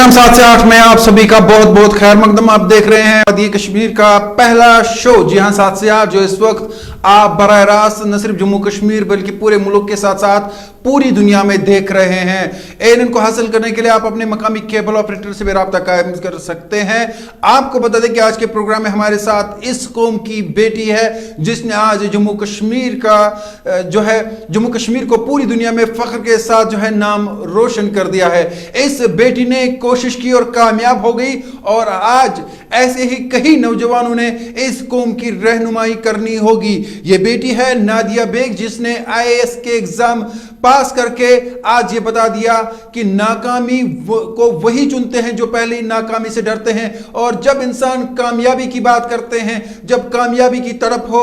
शाम 7 से 8 में आप सभी का बहुत बहुत खैर मकदम। आप देख रहे हैं वादी कश्मीर का पहला शो। जी हां, 7 से 8 जो इस वक्त आप बराह रास्त न सिर्फ जम्मू कश्मीर बल्कि पूरे मुल्क के साथ साथ पूरी दुनिया में देख रहे हैं। एएनएन को हासिल करने के लिए आप अपने मकामी केबल ऑपरेटर से भी रब्ता कायम कर सकते हैं। आपको बता दें कि आज के प्रोग्राम में हमारे साथ इस कौम की बेटी है जिसने आज जम्मू कश्मीर का जम्मू कश्मीर को पूरी दुनिया में फख्र के साथ नाम रोशन कर दिया है। इस बेटी ने कोशिश की और कामयाब हो गई, और आज ऐसे ही कई नौजवानों ने इस कौम की रहनुमाई करनी होगी। ये बेटी है नादिया बेग, जिसने आईएएस के एग्जाम पास करके आज ये बता दिया कि नाकामी को वही चुनते हैं जो पहले ही नाकामी से डरते हैं, और जब इंसान कामयाबी की बात करते हैं, जब कामयाबी की तड़प हो,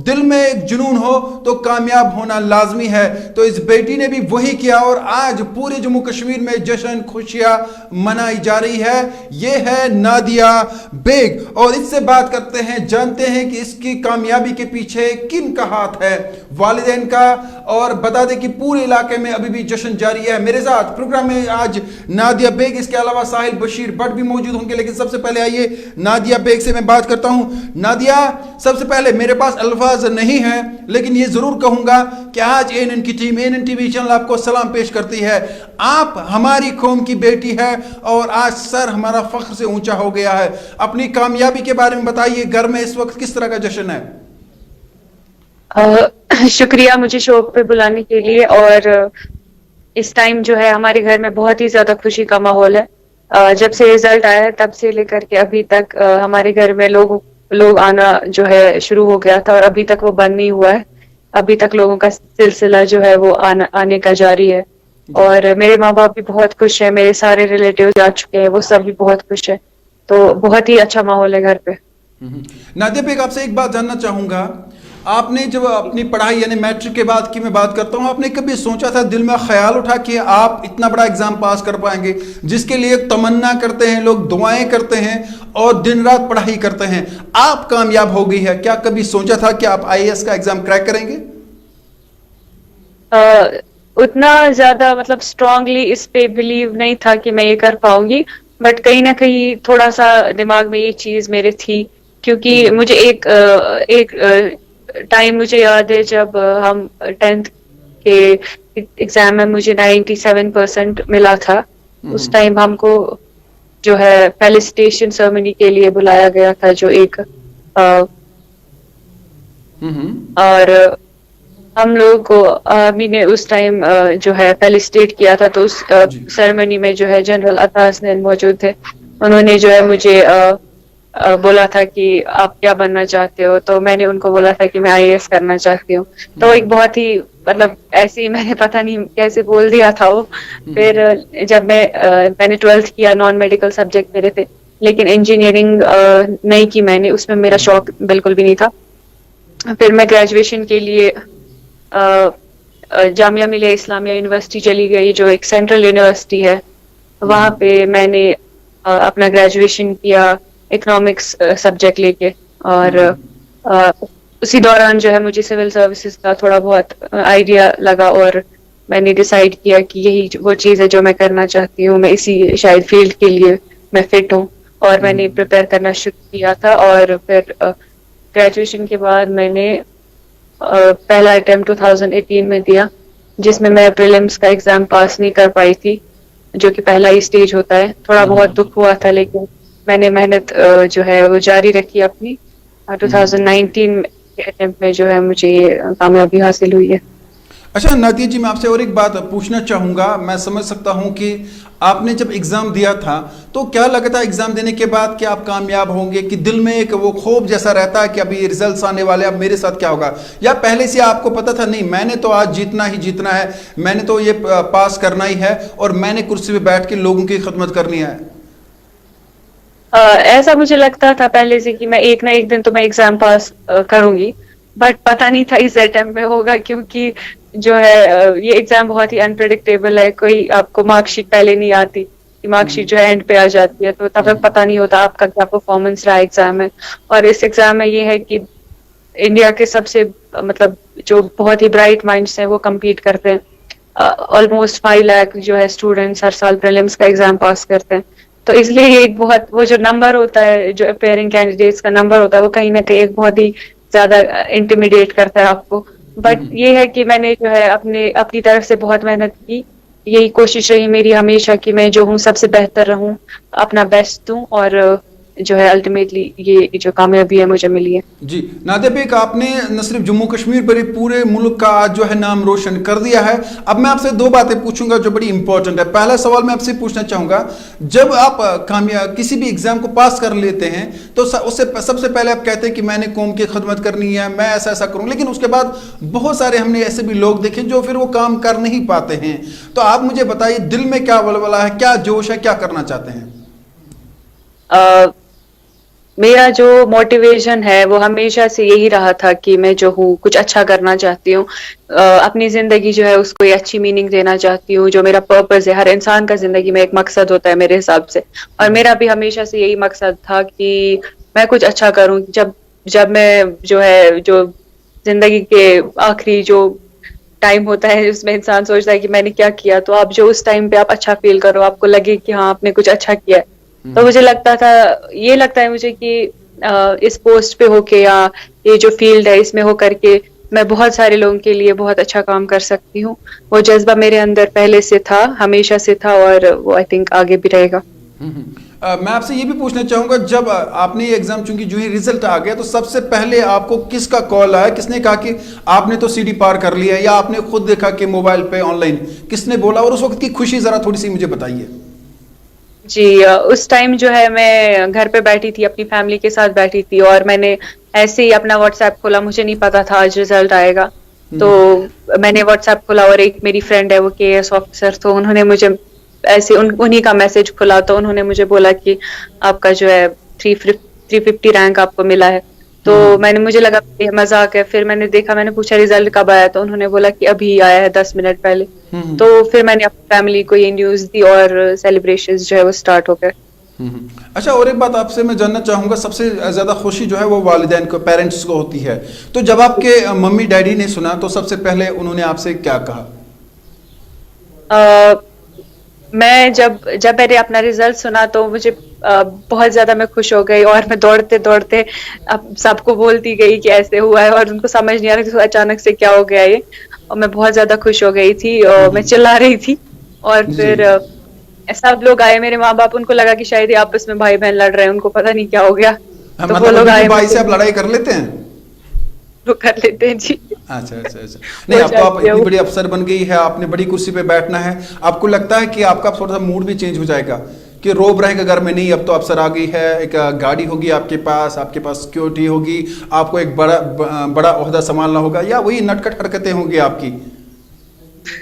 दिल में एक जुनून हो, तो कामयाब होना लाजमी है। तो इस बेटी ने भी वही किया और आज पूरे जम्मू कश्मीर में जश्न खुशियां मनाई जा रही है। ये है नादिया बेग, और इससे बात करते हैं, जानते हैं कि इसकी कामयाबी के पीछे किन का हाथ है, वालिदैन का, और बता दें कि पूरे इलाके में अभी भी जश्न जारी है। मेरे साथ प्रोग्राम में आज नादिया बेग, इसके अलावा साहिल बशीर भट्ट भी मौजूद होंगे, लेकिन सबसे पहले आइए नादिया बेग से मैं बात करता हूं। नादिया, सबसे पहले मेरे पास अल्फाज नहीं है, लेकिन ये जरूर कहूंगा कि आज एएनएन की टीम, एएनएन टीवी चैनल आपको सलाम पेश करती है। आप हमारी कौम की बेटी है और आज सर हमारा फख्र से ऊंचा हो गया है। अपनी कामयाबी के बारे में बताइए, घर में इस वक्त किस तरह का जश्न है? शुक्रिया मुझे शो पे बुलाने के लिए। और इस टाइम जो है हमारे घर में बहुत ही ज्यादा खुशी का माहौल है। जब से रिजल्ट आया है तब से लेकर के अभी तक हमारे घर में लोग आना जो है शुरू हो गया था, और अभी तक वो बंद नहीं हुआ है। अभी तक लोगों का सिलसिला जो है वो आने का जारी है, और मेरे माँ बाप भी बहुत खुश है, मेरे सारे रिलेटिव आ चुके हैं, वो सब भी बहुत खुश है। तो बहुत ही अच्छा माहौल है घर पे। नादिया बेग, आपसे एक बात जानना चाहूंगा, आपने जब अपनी पढ़ाई यानी मैट्रिक के बाद की मैं बात करता हूं, आपने कभी सोचा था, दिल में ख्याल उठा कि आप इतना बड़ा एग्जाम पास कर पाएंगे, जिसके लिए तमन्ना करते हैं लोग, दुआएं करते हैं और दिन रात पढ़ाई करते हैं, आप कामयाब हो गई है? क्या कभी सोचा था कि आप आईएएस का एग्जाम क्रैक करेंगे? उतना ज्यादा मतलब स्ट्रांगली इस पे बिलीव नहीं था कि मैं ये कर पाऊंगी, बट कहीं ना कहीं थोड़ा सा दिमाग में ये चीज मेरे थी, क्योंकि मुझे एक टाइम मुझे याद है जब हम 10th के एग्जाम में मुझे 97% मिला था। उस टाइम हमको जो है फेलिसिटेशन सेरेमनी के लिए बुलाया गया था, जो एक और हम लोगों को अभी ने उस टाइम जो है फेलिसिटेट किया था। तो उस सेरेमनी में जो है जनरल अताज ने मौजूद थे, उन्होंने जो है मुझे बोला था कि आप क्या बनना चाहते हो, तो मैंने उनको बोला था कि मैं आईएएस करना चाहती हूँ। तो एक बहुत ही मतलब ऐसे ही मैंने पता नहीं कैसे बोल दिया था वो। फिर जब मैंने 12th किया, नॉन मेडिकल सब्जेक्ट मेरे थे, लेकिन इंजीनियरिंग नहीं की मैंने, उसमें मेरा शौक बिल्कुल भी नहीं था। फिर मैं ग्रेजुएशन के लिए जामिया मिलिया इस्लामिया यूनिवर्सिटी चली गई, जो एक सेंट्रल यूनिवर्सिटी है। वहाँ पे मैंने अपना ग्रेजुएशन किया इकोनॉमिक्स सब्जेक्ट लेके, और उसी दौरान जो है मुझे सिविल सर्विसेज का थोड़ा बहुत आइडिया लगा, और मैंने डिसाइड किया कि यही वो चीज़ है जो मैं करना चाहती हूँ, मैं इसी शायद फील्ड के लिए मैं फिट हूँ, और मैंने प्रिपेयर करना शुरू किया था। और फिर ग्रेजुएशन के बाद मैंने पहला अटेम्प्ट 2018 में दिया, जिसमें मैं प्रीलिम्स का एग्जाम पास नहीं कर पाई थी, जो कि पहला ही स्टेज होता है। थोड़ा बहुत दुख हुआ था, लेकिन मैंने मेहनत जो है वो जारी रखी अपनी। 2019 के अटेम्प्ट में जो है मुझे ये कामयाबी हासिल हुई है। अच्छा नादिया जी, मैं आपसे और एक बात पूछना चाहूँगा। मैं समझ सकता हूँ कि आपने जब एग्ज़ाम दिया था तो क्या लगा था एग्ज़ाम देने के बाद कि आप कामयाब होंगे, कि दिल में एक वो खौफ जैसा रहता है कि अभी रिजल्ट्स आने वाले, अब मेरे साथ क्या होगा, या पहले से आपको पता था नहीं मैंने तो आज जीतना ही जीतना है, मैंने तो ये पास करना ही है और मैंने कुर्सी पे बैठ के लोगों की खिदमत करनी है? ऐसा मुझे लगता था पहले से कि मैं एक ना एक दिन तो मैं एग्जाम पास करूंगी, बट पता नहीं था इस अटेम्प्ट में होगा, क्योंकि जो है ये एग्जाम बहुत ही अनप्रेडिक्टेबल है। कोई आपको मार्कशीट पहले नहीं आती, मार्कशीट जो है एंड पे आ जाती है, तो तब तक पता नहीं होता आपका क्या परफॉर्मेंस रहा एग्जाम में। और इस एग्जाम में ये है कि इंडिया के सबसे मतलब जो बहुत ही ब्राइट माइंड्स हैं वो कम्पीट करते हैं। ऑलमोस्ट 5 लाख जो है स्टूडेंट्स हर साल प्रीलिम्स का एग्जाम पास करते हैं, تو اس لیے یہ ایک بہت وہ جو نمبر ہوتا ہے, جو اپیئرنگ کینڈیڈیٹس کا نمبر ہوتا ہے, وہ کہیں نہ کہیں ایک بہت ہی زیادہ انٹیمیڈیٹ کرتا ہے آپ کو. بٹ یہ ہے کہ میں نے جو ہے اپنی طرف سے بہت محنت کی. یہی کوشش رہی میری ہمیشہ کہ میں جو ہوں سب سے بہتر رہوں, اپنا بیسٹ دوں, اور جو ہے الٹیمیٹلی یہ جو کامیابی ہے مجھے ملی ہے. جی نادیہ بیگ, آپ نے نہ صرف جموں کشمیر بلکہ پورے ملک کا آج جو ہے نام روشن کر دیا ہے. اب میں آپ سے 2 باتیں پوچھوں گا جو بڑی امپورٹنٹ ہے. پہلا سوال میں آپ سے پوچھنا چاہوں گا, جب آپ کسی بھی ایگزام کو پاس کر لیتے ہیں تو اس سے سب سے پہلے آپ کہتے ہیں کہ میں نے قوم کی خدمت کرنی ہے, میں ایسا کروں, لیکن اس کے بعد بہت سارے ہم نے ایسے بھی لوگ دیکھے جو پھر وہ کام کر نہیں پاتے ہیں. تو آپ مجھے بتائیے دل میں کیا ولولہ ہے, کیا جوش ہے, کیا کرنا چاہتے ہیں؟ میرا جو موٹیویشن ہے وہ ہمیشہ سے یہی رہا تھا کہ میں جو ہوں کچھ اچھا کرنا چاہتی ہوں, اپنی زندگی جو ہے اس کو اچھی میننگ دینا چاہتی ہوں. جو میرا پرپز ہے, ہر انسان کا زندگی میں ایک مقصد ہوتا ہے میرے حساب سے, اور میرا بھی ہمیشہ سے یہی مقصد تھا کہ میں کچھ اچھا کروں. جب میں جو زندگی کے آخری جو ٹائم ہوتا ہے اس میں انسان سوچتا ہے کہ میں نے کیا کیا, تو آپ جو اس ٹائم پہ آپ اچھا فیل کرو, آپ کو لگے کہ ہاں آپ نے کچھ اچھا کیا ہے. تو مجھے لگتا ہے مجھے کہ اس پوسٹ پہ ہو کے یا یہ جو فیلڈ ہے اس میں ہو کر کے میں بہت سارے لوگوں کے لیے بہت اچھا کام کر سکتی ہوں. وہ جذبہ میرے اندر پہلے سے تھا, ہمیشہ سے تھا, اور وہ آئی تھنک آگے بھی رہے گا. میں آپ سے یہ بھی پوچھنا چاہوں گا, جب آپ نے یہ ایگزام چونکہ جو ہی رزلٹ آ گیا تو سب سے پہلے آپ کو کس کا کال آیا, کس نے کہا کہ آپ نے تو سی ڈی پار کر لیا, یا آپ نے خود دیکھا کہ موبائل پہ آن لائن, کس نے بولا, اور اس وقت کی خوشی ذرا تھوڑی سی مجھے بتائیے. جی اس ٹائم جو ہے میں گھر پہ بیٹھی تھی, اپنی فیملی کے ساتھ بیٹھی تھی, اور میں نے ایسے ہی اپنا واٹس ایپ کھولا. مجھے نہیں پتا تھا آج رزلٹ آئے گا, تو میں نے واٹس ایپ کھولا, اور ایک میری فرینڈ ہے وہ KS آفیسر, تو انہوں نے مجھے ایسے انہی کا میسج کھلا, تو انہوں نے مجھے بولا کہ آپ کا جو ہے 350 رینک آپ کو ملا ہے. تو مجھے لگا مذاق ہے. پھر میں نے دیکھا, میں نے پوچھا رزلٹ کب آیا, تو انہوں نے بولا کہ ابھی آیا ہے 10 منٹ پہلے. تو پھر میں نے اپنی فیملی کو یہ نیوز دی, اور سیلیبریشنز جو ہے وہ سٹارٹ ہو گئے. اچھا, اور ایک بات آپ سے میں جاننا چاہوں گا, سب سے زیادہ خوشی جو ہے وہ والدین کو, پیرنٹس کو ہوتی ہے. تو جب آپ کے ممی ڈیڈی نے سنا تو سب سے پہلے انہوں نے آپ سے کیا کہا؟ میں جب میں نے اپنا رزلٹ سنا تو مجھے بہت زیادہ میں خوش ہو گئی, اور میں دوڑتے دوڑتے اب سب کو بولتی گئی کہ ایسے ہوا ہے, اور ان کو سمجھ نہیں آ رہا کہ اچانک سے کیا ہو گیا یہ, اور میں بہت زیادہ خوش ہو گئی تھی, اور میں چلا رہی تھی. اور پھر سب لوگ آئے, میرے ماں باپ, ان کو لگا کہ شاید آپس میں بھائی بہن لڑ رہے ہیں, ان کو پتہ نہیں کیا ہو گیا, تو وہ لوگ آئے. بھائی سے آپ لڑائی کر لیتے ہیں؟ کر لیتے ہیں جی. اچھا نہیں, اب تو آپ اتنی بڑی افسر بن گئی ہے, آپ نے بڑی کرسی پہ بیٹھنا ہے, آپ کو لگتا ہے کہ آپ کا تھوڑا سا موڈ بھی چینج ہو جائے گا کہ روب رہے گا گھر میں, نہیں اب تو افسر آ گئی ہے, ایک گاڑی ہوگی آپ کے پاس سیکیورٹی ہوگی, آپ کو ایک بڑا عہدہ سنبھالنا ہوگا, یا وہی نٹکٹ حرکتیں ہوں گی آپ کی؟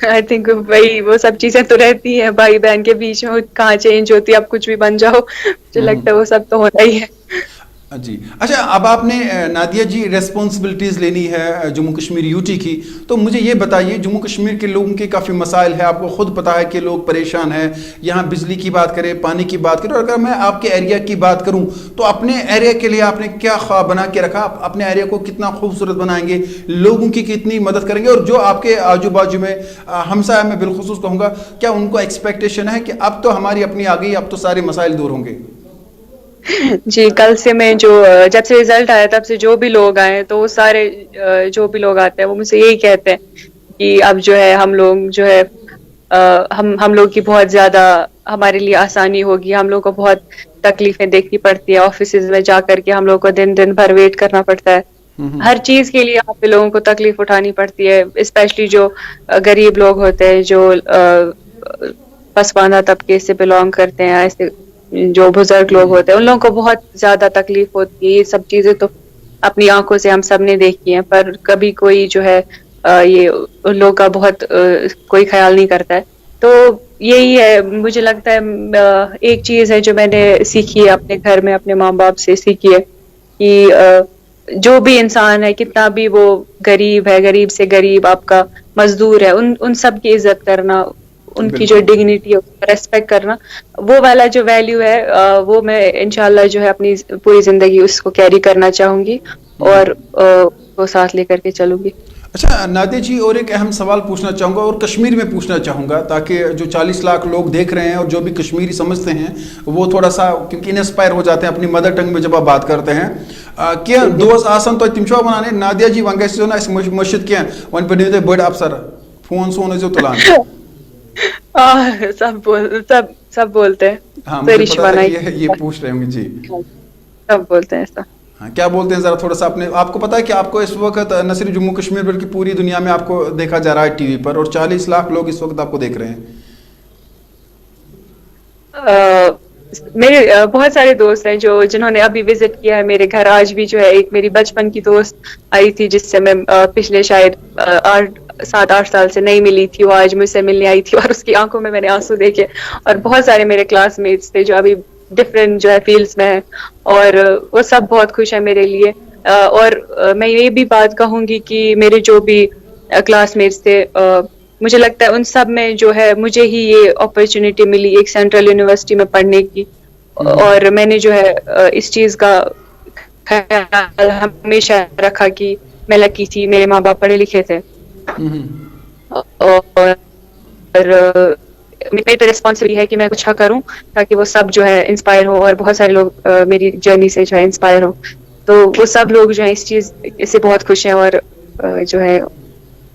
آئی تھنک وہی وہ سب چیزیں تو رہتی ہیں بھائی بہن کے بیچ میں, کہاں چینج ہوتی ہے, اب کچھ بھی بن جاؤ, مجھے لگتا ہے وہ سب تو ہونا ہی ہے. جی اچھا, اب آپ نے نادیہ جی ریسپانسبلٹیز لینی ہے جموں کشمیر UT کی, تو مجھے یہ بتائیے, جموں کشمیر کے لوگوں کے کافی مسائل ہیں, آپ کو خود پتہ ہے کہ لوگ پریشان ہیں, یہاں بجلی کی بات کریں, پانی کی بات کریں, اور اگر میں آپ کے ایریا کی بات کروں تو اپنے ایریا کے لیے آپ نے کیا خواب بنا کے رکھا, اپنے ایریا کو کتنا خوبصورت بنائیں گے, لوگوں کی کتنی مدد کریں گے, اور جو آپ کے آجو بازو میں ہمسایہ میں بالخصوص کہوں گا, کیا ان کو ایکسپیکٹیشن ہے کہ اب تو ہماری اپنی آ گئی, اب تو سارے مسائل دور ہوں گے؟ جی کل سے میں جب سے رزلٹ آیا تب سے جو بھی لوگ آئے, تو وہ سارے جو بھی لوگ آتے ہیں وہ مجھ سے یہی کہتے ہیں کہ اب جو ہے ہم لوگ جو ہے ہم لوگ کی بہت زیادہ ہمارے لیے آسانی ہوگی. ہم لوگ کو بہت تکلیفیں دیکھنی پڑتی ہے, آفیسز میں جا کر کے ہم لوگ کو دن بھر ویٹ کرنا پڑتا ہے, ہر چیز کے لیے یہاں پہ لوگوں کو تکلیف اٹھانی پڑتی ہے, اسپیشلی جو غریب لوگ ہوتے ہیں, جو پسماندہ طبقے سے بلونگ کرتے ہیں, ایسے جو بزرگ لوگ ہوتے ہیں, ان لوگوں کو بہت زیادہ تکلیف ہوتی ہے. یہ سب چیزیں تو اپنی آنکھوں سے ہم سب نے دیکھی ہیں, پر کبھی کوئی جو ہے یہ ان لوگوں کا بہت کوئی خیال نہیں کرتا ہے. تو یہی ہے, مجھے لگتا ہے ایک چیز ہے جو میں نے سیکھی ہے اپنے گھر میں, اپنے ماں باپ سے سیکھی ہے کہ جو بھی انسان ہے, کتنا بھی وہ غریب ہے, غریب سے غریب آپ کا مزدور ہے, ان سب کی عزت کرنا, ان کی جو ڈگنیٹی ہے ریسپیکٹ کرنا, وہ والا جو ویلیو ہے وہ میں انشاءاللہ جو ہے اپنی پوری زندگی اس کو کیری کرنا چاہوں گی, اور وہ ساتھ لے کر کے چلوں گی. اچھا نادیہ جی، اور ایک اہم سوال پوچھنا چاہوں گا اور کشمیر میں پوچھنا چاہوں گا تاکہ جو 40 لاکھ لوگ دیکھ رہے ہیں اور جو بھی کشمیری سمجھتے ہیں وہ تھوڑا سا کیونکہ انسپائر ہو جاتے ہیں اپنی مدر ٹنگ میں جب آپ بات کرتے ہیں کہ دوست آسان تو تم چھو ونانے نادیہ جی ون گژھِ نا اس مشد کینٛہہ ون بنیو تُہۍ بٔڑ افسر فون سون ٲسۍزیو تُلان. سب بولتے ہیں. ہاں مجھے پتا تھا کہ یہ پوچھ رہے ہوں گے. جی سب بولتے ہیں ایسا. ہاں کیا بولتے ہیں ذرا تھوڑا سا اپنے آپ کو پتا ہے کہ آپ کو اس وقت نہ صرف جموں کشمیر بلکہ پوری دنیا میں آپ کو دیکھا جا رہا ہے ٹی وی پر اور 40 لاکھ لوگ اس وقت آپ کو دیکھ رہے ہیں. میرے بہت سارے دوست ہیں جنہوں نے ابھی وزٹ کیا ہے میرے گھر. آج بھی جو ہے ایک میری بچپن کی دوست آئی تھی جس سے میں پچھلے شاید 7-8 سال سے نہیں ملی تھی. وہ آج مجھ سے ملنے آئی تھی اور اس کی آنکھوں میں نے آنسو دیکھے. اور بہت سارے میرے کلاس میٹس تھے جو ابھی ڈفرینٹ جو ہے فیلڈس میں ہیں اور وہ سب بہت خوش ہیں میرے لیے. اور میں یہ بھی بات کہوں گی کہ میرے جو بھی کلاس میٹس تھے مجھے لگتا ہے ان سب میں جو ہے مجھے ہی یہ اپرچونیٹی ملی ایک سینٹرل یونیورسٹی میں پڑھنے کی. اور میں نے جو ہے اس چیز کا خیال ہمیشہ رکھا کہ میں لکی تھی, میرے ماں باپ پڑھے لکھے تھے. اور میری پہ ریسپانسبلٹی ہے کہ میں کچھ کروں تاکہ وہ سب جو ہے انسپائر ہو اور بہت سارے لوگ میری جرنی سے جو ہے انسپائر ہو. تو وہ سب لوگ جو ہے اس چیز سے بہت خوش ہیں اور جو ہے.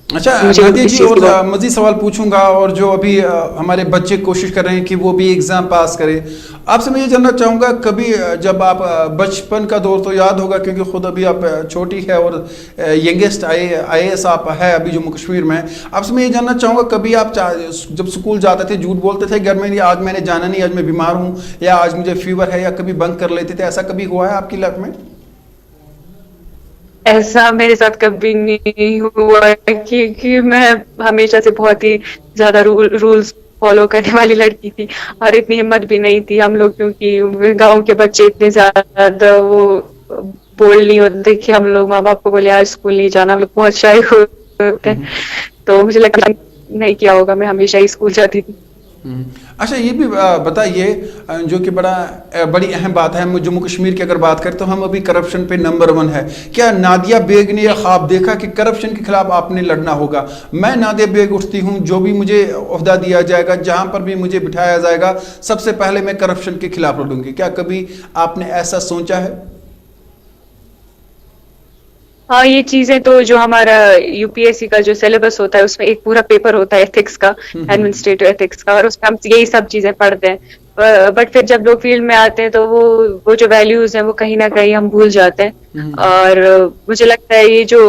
اچھا نادیہ جی, اور مزید سوال پوچھوں گا اور جو ابھی ہمارے بچے کوشش کر رہے ہیں کہ وہ بھی ایگزام پاس کرے, آپ سے میں یہ جاننا چاہوں گا کبھی جب آپ بچپن کا دور تو یاد ہوگا کیونکہ خود ابھی آپ چھوٹی ہے اور ینگیسٹ آئی ایس آپ ہے ابھی جموں کشمیر میں. آپ سے میں یہ جاننا چاہوں گا کبھی آپ جب اسکول جاتے تھے جھوٹ بولتے تھے گھر میں آج میں نے جانا نہیں, آج میں بیمار ہوں یا آج مجھے فیور ہے, یا کبھی بنک کر لیتے تھے, ایسا کبھی ہوا ہے آپ کی لائف میں؟ ایسا میرے ساتھ کبھی نہیں ہوا کیونکہ میں ہمیشہ سے بہت ہی زیادہ رولز فالو کرنے والی لڑکی تھی اور اتنی ہمت بھی نہیں تھی. ہم لوگ کیونکہ گاؤں کے بچے اتنے زیادہ وہ بولڈ نہیں ہوتے کہ ہم لوگ ماں باپ کو بولے آج اسکول نہیں جانا, ہم لوگ بہت شائع ہوتے ہیں. تو مجھے لگتا نہیں کیا ہوگا, میں ہمیشہ ہی اسکول جاتی تھی. اچھا یہ بھی بتائیے جو کہ بڑی اہم بات ہے, جموں کشمیر کی اگر بات کریں تو ہم ابھی کرپشن پہ نمبر 1 ہے. کیا نادیہ بیگ نے یہ خواب دیکھا کہ کرپشن کے خلاف آپ نے لڑنا ہوگا؟ میں نادیہ بیگ اٹھتی ہوں, جو بھی مجھے عہدہ دیا جائے گا, جہاں پر بھی مجھے بٹھایا جائے گا, سب سے پہلے میں کرپشن کے خلاف لڑوں گی. کیا کبھی آپ نے ایسا سوچا ہے؟ ہاں یہ چیزیں تو جو ہمارا یو پی ایس سی کا جو سلیبس ہوتا ہے اس میں ایک پورا پیپر ہوتا ہے ایتھکس کا, ایڈمنسٹریٹو ایتھکس کا, اور اس میں ہم یہی سب چیزیں پڑھتے ہیں. بٹ پھر جب لوگ فیلڈ میں آتے ہیں تو وہ جو ویلیوز ہیں وہ کہیں نہ کہیں ہم بھول جاتے ہیں. اور مجھے لگتا ہے یہ جو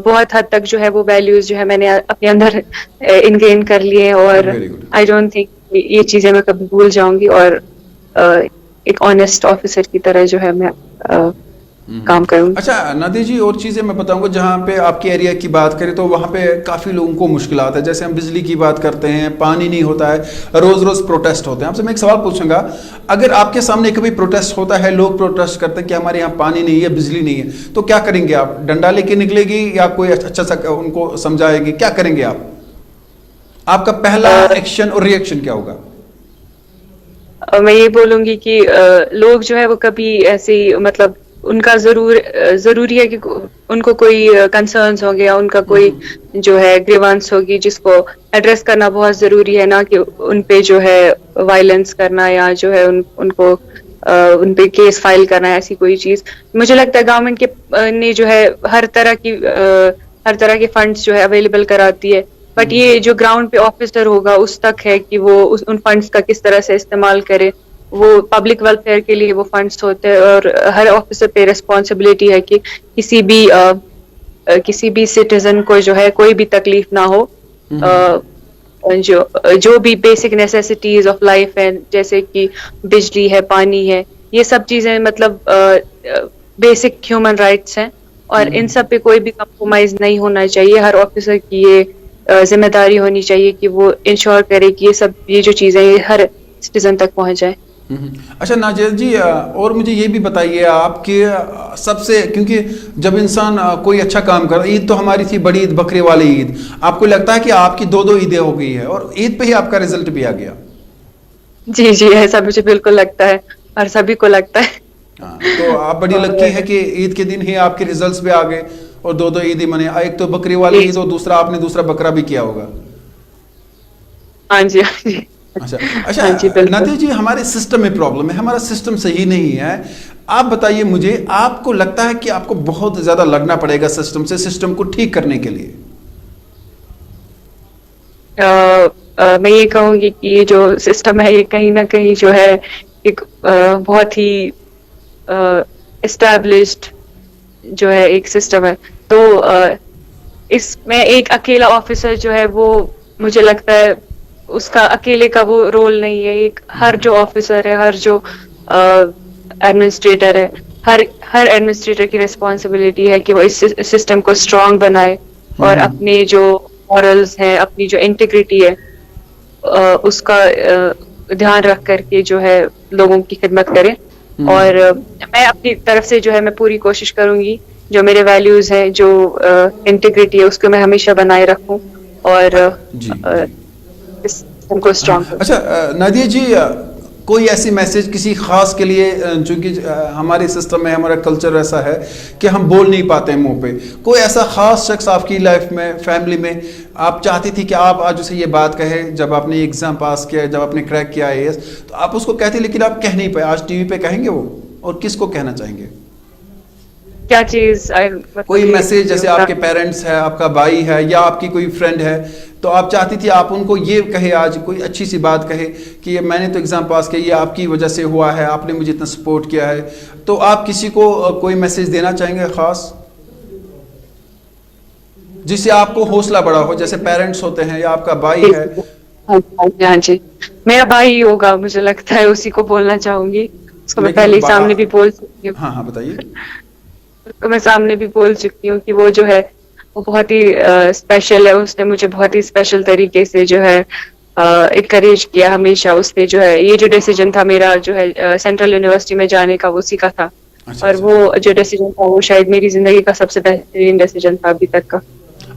بہت حد تک جو ہے وہ ویلیوز جو ہے میں نے اپنے اندر انگرین کر لیے اور آئی ڈونٹ تھنک یہ چیزیں میں کبھی بھول جاؤں گی, اور ایک آنےسٹ آفیسر کی طرح جو ہے میں کام کروں. اچھا نادیہ جی, اور چیزیں میں بتاؤں گا جہاں پہ آپ کے ایریا کی بات کریں تو وہاں پہ کافی لوگوں کو مشکلات ہے, جیسے ہم بجلی کی بات کرتے ہیں, پانی نہیں ہوتا ہے, روز روز پروٹیسٹ ہوتے ہیں. آپ سے میں ایک سوال پوچھوں گا, اگر آپ کے سامنے کبھی پروٹیسٹ ہوتا ہے, لوگ پروٹیسٹ کرتے ہیں کہ ہمارے یہاں پانی نہیں ہے, بجلی نہیں ہے, تو کیا کریں گے آپ؟ ڈنڈا لے کے نکلے گی یا کوئی اچھا سا ان کو سمجھائے گی؟ کیا کریں گے آپ کا پہلا ایکشن اور ری ایکشن کیا ہوگا؟ میں یہ بولوں گی کہ لوگ جو ہے وہ کبھی ایسی مطلب ان کا ضروری ہے کہ ان کو کوئی کنسرنز ہوں گے یا ان کا کوئی جو ہے گریوانس ہوگی جس کو ایڈریس کرنا بہت ضروری ہے, نہ کہ ان پہ جو ہے وائلنس کرنا یا جو ہے ان کو ان پہ کیس فائل کرنا ہے, ایسی کوئی چیز. مجھے لگتا ہے گورنمنٹ کے نے جو ہے ہر طرح کے فنڈس جو ہے اویلیبل کراتی ہے, بٹ یہ جو گراؤنڈ پہ آفیسر ہوگا اس تک ہے کہ وہ ان فنڈس کا کس طرح سے استعمال کرے. وہ پبلک ویلفیئر کے لیے وہ فنڈس ہوتے ہیں اور ہر آفیسر پہ ریسپانسبلٹی ہے کہ کسی بھی سٹیزن کو جو ہے کوئی بھی تکلیف نہ ہو. جو بھی بیسک نیسیسٹیز آف لائف ہیں جیسے کہ بجلی ہے, پانی ہے, یہ سب چیزیں مطلب بیسک ہیومن رائٹس ہیں اور ان سب پہ کوئی بھی کمپرومائز نہیں ہونا چاہیے. ہر آفیسر کی یہ ذمہ داری ہونی چاہیے کہ وہ انشور کرے کہ یہ جو چیزیں ہر سٹیزن تک پہنچ جائیں. اچھا ناجیہ جی, اور مجھے یہ بھی بتائیے آپ کہ سب سے, کیونکہ جب انسان کوئی اچھا کام کر, عید تو ہماری تھی بڑی عید, بکرے والی عید, آپ کو لگتا ہے کہ آپ کی 2 عیدیں ہو گئی ہے اور عید پہ ہی آپ کا رزلٹ بھی آ گیا؟ جی ایسا مجھے بالکل لگتا ہے اور سبھی کو لگتا ہے. تو آپ بڑی لکی ہے کہ عید کے دن ہی آپ کے ریزلٹس بھی آ گئے اور 2 عیدیں منائی, ایک تو بکری والی عید اور دوسرا آپ نے دوسرا بکرا بھی کیا ہوگا. ہاں جی ہاں جی. اچھا نادیہ جی, ہمارے سسٹم میں پرابلم ہے, ہمارا سسٹم صحیح نہیں ہے. آپ بتائیے مجھے, آپ کو لگتا ہے کہ آپ کو بہت زیادہ لڑنا پڑے گا سسٹم سے, سسٹم کو ٹھیک کرنے کے لیے؟ میں یہ کہوں گی کہ یہ جو سسٹم ہے یہ کہیں نہ کہیں جو ہے ایک بہت ہی اسٹیبلشڈ جو ہے ایک سسٹم ہے. تو اس میں ایک اکیلا آفیسر جو ہے وہ مجھے لگتا ہے اس کا اکیلے کا وہ رول نہیں ہے. ایک ہر جو آفیسر ہے, ہر جو ایڈمنسٹریٹر ہے, ہر ایڈمنسٹریٹر کی ریسپانسبلٹی ہے کہ وہ اس سسٹم کو اسٹرانگ بنائے اور اپنے جو مورلز ہیں, اپنی جو انٹیگریٹی ہے, اس کا دھیان رکھ کر کے جو ہے لوگوں کی خدمت کرے. اور میں اپنی طرف سے جو ہے میں پوری کوشش کروں گی جو میرے ویلیوز ہیں, جو انٹیگریٹی ہے, اس کو میں ہمیشہ بنائے رکھوں اور اس سسٹم کو اسٹرانگ کروں. اچھا نادیہ جی, کوئی ایسی میسج کسی خاص کے لیے, چونکہ ہمارے سسٹم میں ہمارا کلچر ایسا ہے کہ ہم بول نہیں پاتے ہیں منہ پہ, کوئی ایسا خاص شخص آپ کی لائف میں, فیملی میں آپ چاہتی تھی کہ آپ آج اسے یہ بات کہے, جب آپ نے ایگزام پاس کیا, جب آپ نے کریک کیا IAS, تو آپ اس کو کہتے لیکن آپ کہہ نہیں پائے, آج ٹی وی پہ کہیں گے وہ, اور کس کو کہنا چاہیں گے؟ کیا چیز؟ کوئی میسج, جیسے آپ کے پیرنٹس ہے, آپ کا بھائی ہے, یا آپ کی کوئی فرینڈ ہے, تو آپ چاہتی تھی آپ ان کو یہ کہے, آج کوئی اچھی سی بات کہے کہ یہ میں نے تو ایگزام پاس کیا, یہ آپ کی وجہ سے ہوا ہے, آپ نے مجھے اتنا سپورٹ کیا ہے, تو آپ کسی کو کوئی میسج دینا چاہیں گے خاص, جس سے آپ کو حوصلہ بڑا ہو, جیسے پیرنٹس ہوتے ہیں یا آپ کا بھائی ہے؟ ہاں جی, میرا بھائی ہوگا مجھے لگتا ہے, اسی کو بولنا چاہوں گی. اس کو میں پہلے ہی سامنے بھی بول چکی ہوں. ہاں بتائیے. اس کو میں سامنے بھی بول چکی ہوں کہ وہ جو ہے وہ بہت ہی اسپیشل ہے. اس نے مجھے بہت ہی اسپیشل طریقے سے جو ہے انکریج کیا ہمیشہ. اس نے جو ہے یہ جو ڈیسیجن تھا میرا جو ہے سینٹرل یونیورسٹی میں جانے کا, وہ اسی کا تھا. اور وہ جو ڈیسیجن تھا وہ شاید میری زندگی کا سب سے بہترین ڈیسیجن تھا ابھی تک کا.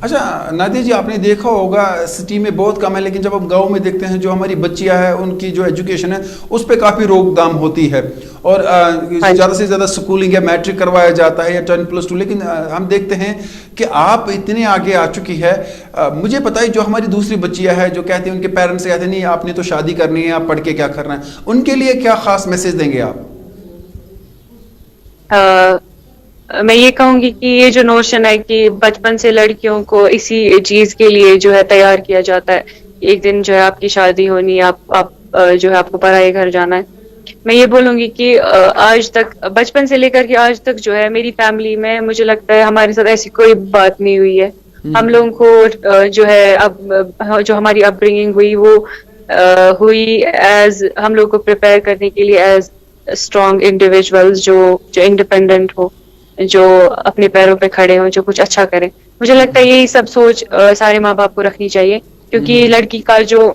اچھا نادیہ جی, آپ نے دیکھا ہوگا سٹی میں بہت کم ہے, لیکن جب ہم گاؤں میں دیکھتے ہیں جو ہماری بچیاں ہیں ان کی جو ایجوکیشن ہے اس پہ کافی روک تھام ہوتی ہے, اور زیادہ سے زیادہ سکولنگ ہے, میٹرک کروایا جاتا ہے یا 10+2, لیکن ہم دیکھتے ہیں کہ آپ اتنے آگے آ چکی ہے. مجھے پتہ ہے جو ہماری دوسری بچیاں ہیں جو کہتے ہیں, ان کے پیرنٹس کہتے ہیں نہیں آپ نے تو شادی کرنی ہے, آپ پڑھ کے کیا کرنا ہے, ان کے لیے کیا خاص میسج دیں گے آپ؟ میں یہ کہوں گی کہ یہ جو نوشن ہے کہ بچپن سے لڑکیوں کو اسی چیز کے لیے جو ہے تیار کیا جاتا ہے, ایک دن جو ہے آپ کی شادی ہونی ہے, آپ جو ہے آپ کو پرائے گھر جانا ہے. میں یہ بولوں گی کہ آج تک, بچپن سے لے کر کے آج تک جو ہے میری فیملی میں مجھے لگتا ہے ہمارے ساتھ ایسی کوئی بات نہیں ہوئی ہے. ہم لوگوں کو جو ہے اب جو ہماری اپ برنگنگ ہوئی وہ ہوئی ایز ہم لوگ کو پریپیئر کرنے کے لیے ایز اسٹرانگ انڈیویجولز جو انڈیپینڈنٹ ہو, جو اپنے پیروں پہ کھڑے ہوں, جو کچھ اچھا کریں. مجھے لگتا ہے یہی سب سوچ سارے ماں باپ کو رکھنی چاہیے, کیونکہ لڑکی کا جو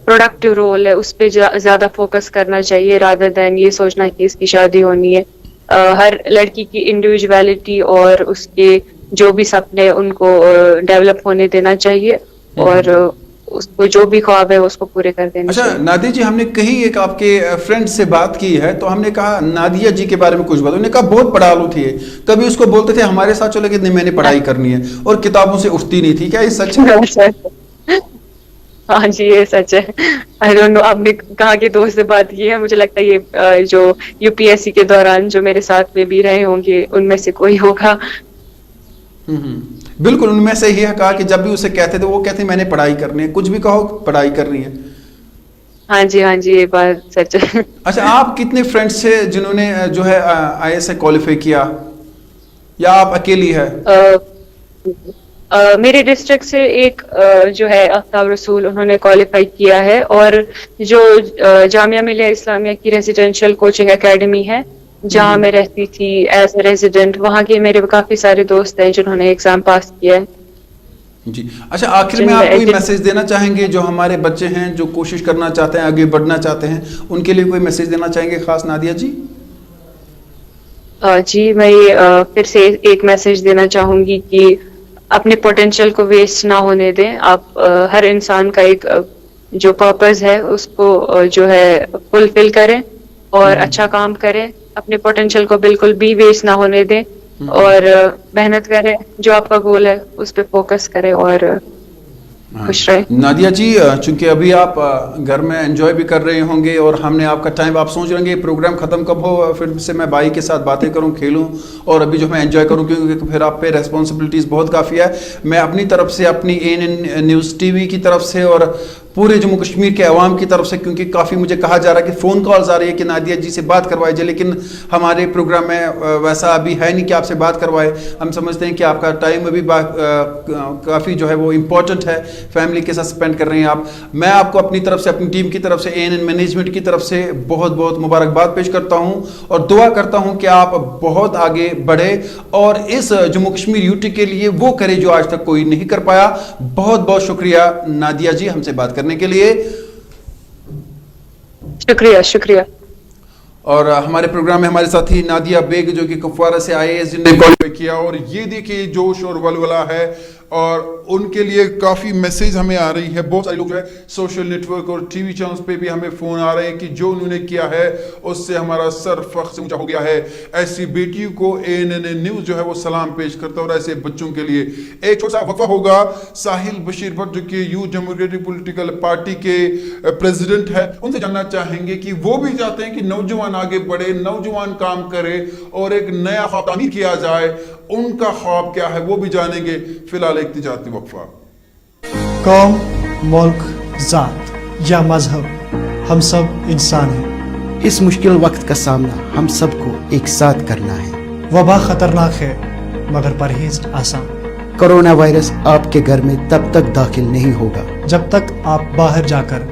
پروڈکٹیو رول ہے اس پہ زیادہ فوکس کرنا چاہیے, رادر دین یہ سوچنا کہ اس کی شادی ہونی ہے. ہر لڑکی کی انڈیویجویلٹی اور اس کے جو بھی سپنے ان کو ڈیولپ ہونے دینا چاہیے, اور اس کو جو بھی خواب ہے اس کو پورے کر دینا چاہیے. اچھا نادیہ جی, ہم نے کہیں ایک آپ کے فرینڈ سے بات کی ہے تو ہم نے کہا نادیہ جی کے بارے میں کچھ بات, انہوں نے کہا بہت پڑھالو تھی, کبھی اس کو بولتے تھے ہمارے ساتھ چلو کہ نہیں میں نے پڑھائی کرنی ہے, اور کتابوں سے اٹھتی نہیں تھی, کیا یہ سچ ہے؟ ہاں جی یہ سچ ہے. آئی ڈونٹ نو, آپ نے کہاں کے دوست سے بات کی ہے, مجھے لگتا ہے یہ جو UPSC کے دوران جو میرے ساتھ میں بھی رہے ہوں گے ان میں سے کوئی ہوگا. بالکل, ان میں سے ہی کہا کہ جب بھی اسے کہتے تھے وہ کہتے ہیں میں نے پڑھائی کرنی ہے, کچھ بھی کہو پڑھائی کرنی ہے. ہاں جی یہ بات سچ ہے. اچھا, آپ کتنے فرینڈس تھے جنہوں نے جو ہے IAS کوالیفائی کیا, یا آپ اکیلی ہے؟ میرے ڈسٹرکٹ سے ایک جو ہے آفتاب رسول, انہوں نے کوالیفائی کیا ہے, اور جو جامعہ ملیہ اسلامیہ کی ریزیڈینشیل کوچنگ اکیڈمی ہے جہاں میں رہتی تھی ایز اے ریزیڈنٹ, وہاں کے میرے کافی سارے دوست ہیں جنہوں نے ایگزام پاس کیا ہے. جی اچھا, آخر میں آپ کوئی میسج دینا چاہیں گے جو ہمارے بچے ہیں جو کوشش کرنا چاہتے ہیں, آگے بڑھنا چاہتے ہیں, ان کے لیے کوئی میسج دینا چاہیں گے خاص نادیہ جی؟ جی میں پھر سے ایک میسج دینا چاہوں گی کہ اپنے پوٹینشیل کو ویسٹ نہ ہونے دیں. آپ ہر انسان کا ایک جو پرپز ہے اس کو جو ہے فلفل کریں اور اچھا کام کریں, اپنے پوٹینشیل کو بالکل بھی ویسٹ نہ ہونے دیں. اور محنت کرے, جو آپ کا گول ہے اس پہ فوکس کرے اور خوش رہے. نادیہ جی, چونکہ ابھی آپ گھر میں انجوائے بھی کر رہے ہوں گے اور ہم نے آپ کا ٹائم, آپ سوچ رہے ہوں گے پروگرام ختم کب ہو, پھر سے میں بھائی کے ساتھ باتیں کروں, کھیلوں, اور ابھی جو میں انجوائے کروں, کیونکہ پھر آپ پہ ریسپانسبلٹیز بہت کافی ہے. میں اپنی طرف سے, اپنی ANN نیوز TV کی طرف سے اور پورے جموں کشمیر کے عوام کی طرف سے, کیونکہ کافی مجھے کہا جا رہا ہے کہ فون کالز آ رہی ہے کہ نادیہ جی سے بات کروائی جائے, لیکن ہمارے پروگرام میں ویسا ابھی ہے نہیں کہ آپ سے بات کروائے. ہم سمجھتے ہیں کہ آپ کا ٹائم ابھی کافی جو ہے وہ امپورٹنٹ ہے, فیملی کے ساتھ اسپینڈ کر رہے ہیں آپ. میں آپ کو اپنی طرف سے, اپنی ٹیم کی طرف سے, ANN مینجمنٹ کی طرف سے بہت بہت مبارکباد پیش کرتا ہوں اور دعا کرتا ہوں کہ آپ بہت آگے بڑھے اور اس جموں کشمیر UT کے لیے وہ کرے جو آج تک کوئی نہیں کر پایا. بہت بہت شکریہ نادیہ جی ہم سے بات کرنے کے لیے. شکریہ شکریہ. اور ہمارے پروگرام میں ہمارے ساتھی نادیہ بیگ جو کہ کپوارہ سے IAS جن نے کوالیفائی کیا, اور یہ دیکھیے جوش اور ولولہ ہے, اور ان کے لیے کافی میسیج ہمیں آ رہی ہے. بہت سارے لوگ جو ہے سوشل نیٹ ورک اور TV چینلز پہ بھی ہمیں فون آ رہے ہیں کہ جو انہوں نے کیا ہے اس سے ہمارا سر فخر سے اونچا ہو گیا ہے. ایسی بیٹیوں کو ANN نیوز جو ہے وہ سلام پیش کرتا ہے, اور ایسے بچوں کے لیے ایک چھوٹا سا وقفہ ہوگا. ساحل بشیر بٹ جو کہ یوتھ ڈیموکریٹک پولیٹیکل پارٹی کے پریزیڈنٹ ہے, ان سے جاننا چاہیں گے کہ وہ بھی چاہتے ہیں کہ نوجوان آگے بڑھے, نوجوان کام کرے اور ایک نیا خواب تعمیر کیا جائے. ان کا خواب کیا ہے وہ بھی جانیں گے. فی الحال ایک تجارتی وقفہ. قوم, ملک, ذات یا مذہب, ہم سب انسان ہیں. اس مشکل وقت کا سامنا ہم سب کو ایک ساتھ کرنا ہے. وبا خطرناک ہے مگر پرہیز آسان. کرونا وائرس آپ کے گھر میں تب تک داخل نہیں ہوگا جب تک آپ باہر جا کر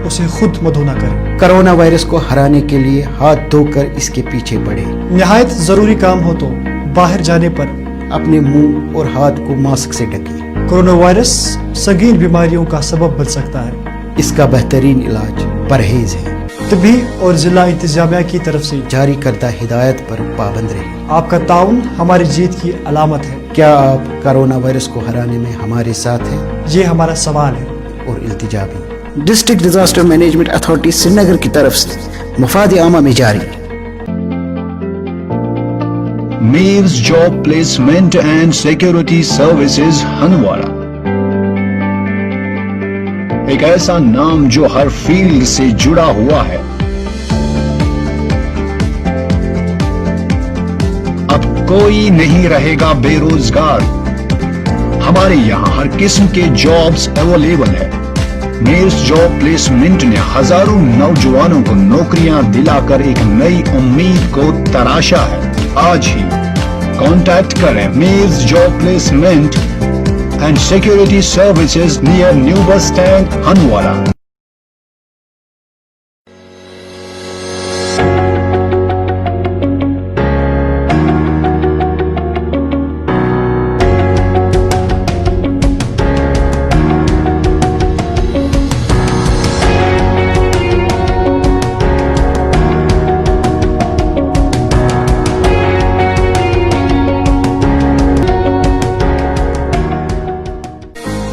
اسے خود مدعو نہ کریں. کرونا وائرس کو ہرانے کے لیے ہاتھ دھو کر اس کے پیچھے بڑھے. نہایت ضروری کام ہو تو باہر جانے پر اپنے منہ اور ہاتھ کو ماسک سے ڈھکیں. کرونا وائرس سنگین بیماریوں کا سبب بن سکتا ہے. اس کا بہترین علاج پرہیز ہے. طبی اور ضلع انتظامیہ کی طرف سے جاری کردہ ہدایت پر پابند رہیں. آپ کا تعاون ہماری جیت کی علامت ہے. کیا آپ کرونا وائرس کو ہرانے میں ہمارے ساتھ ہیں؟ یہ ہمارا سوال ہے اور التجا بھی. District disaster management authority Srinagar کی طرف سے مفاد عامہ میں جاری. Mir's job placement and security services Handwara, ایک ایسا نام جو ہر فیلڈ سے جڑا ہوا ہے. اب کوئی نہیں رہے گا بے روزگار. ہمارے یہاں ہر قسم کے جابز اویلیبل ہے. میرز جاب پلیسمنٹ نے ہزاروں نوجوانوں کو نوکریاں دلا کر ایک نئی امید کو تراشا ہے. آج ہی کانٹیکٹ کریں Mir's job placement and security services near new bus stand Handwara.